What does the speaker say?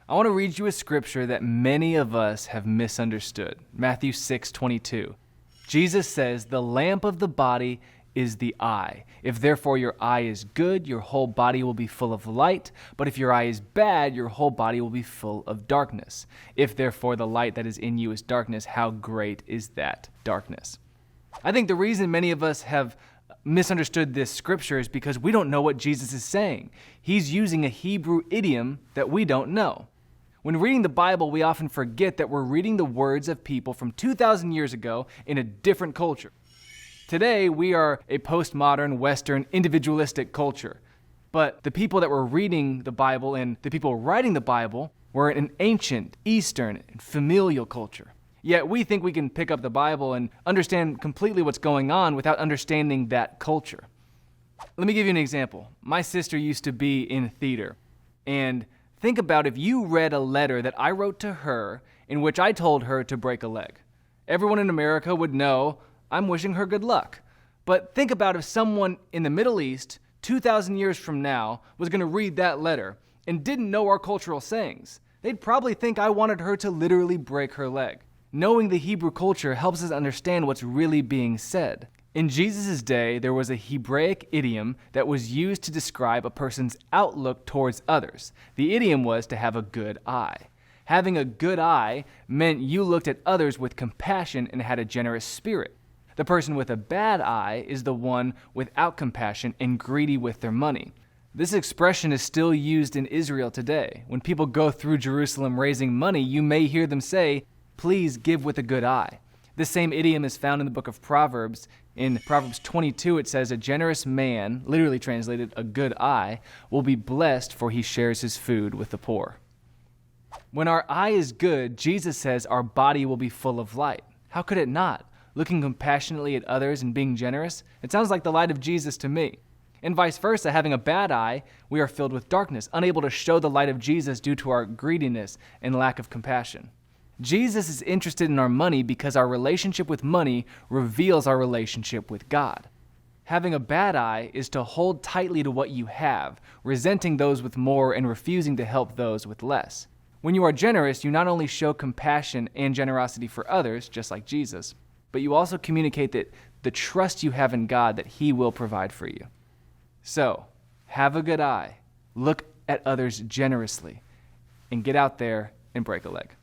I want to read you a scripture that many of us have misunderstood. Matthew 6:22. Jesus says, "The lamp of the body is the eye. If therefore your eye is good, your whole body will be full of light. But if your eye is bad, your whole body will be full of darkness. If therefore the light that is in you is darkness, how great is that darkness?" I think the reason many of us have misunderstood this scripture is because we don't know what Jesus is saying. He's using a Hebrew idiom that we don't know. When reading the Bible, we often forget that we're reading the words of people from 2,000 years ago in a different culture. Today, we are a postmodern, Western, individualistic culture. But the people that were reading the Bible and the people writing the Bible were an ancient, Eastern, and familial culture. Yet we think we can pick up the Bible and understand completely what's going on without understanding that culture. Let me give you an example. My sister used to be in theater. And think about if you read a letter that I wrote to her in which I told her to break a leg. Everyone in America would know I'm wishing her good luck. But think about if someone in the Middle East, 2,000 years from now, was going to read that letter and didn't know our cultural sayings. They'd probably think I wanted her to literally break her leg. Knowing the Hebrew culture helps us understand what's really being said. In Jesus' day, there was a Hebraic idiom that was used to describe a person's outlook towards others. The idiom was to have a good eye. Having a good eye meant you looked at others with compassion and had a generous spirit. The person with a bad eye is the one without compassion and greedy with their money. This expression is still used in Israel today. When people go through Jerusalem raising money, you may hear them say, "Please give with a good eye." This same idiom is found in the book of Proverbs. In Proverbs 22, it says, "A generous man," literally translated, a good eye, "will be blessed, for he shares his food with the poor." When our eye is good, Jesus says our body will be full of light. How could it not? Looking compassionately at others and being generous? It sounds like the light of Jesus to me. And vice versa, having a bad eye, we are filled with darkness, unable to show the light of Jesus due to our greediness and lack of compassion. Jesus is interested in our money because our relationship with money reveals our relationship with God. Having a bad eye is to hold tightly to what you have, resenting those with more and refusing to help those with less. When you are generous, you not only show compassion and generosity for others, just like Jesus, but you also communicate that the trust you have in God that He will provide for you. So, have a good eye, look at others generously, and get out there and break a leg.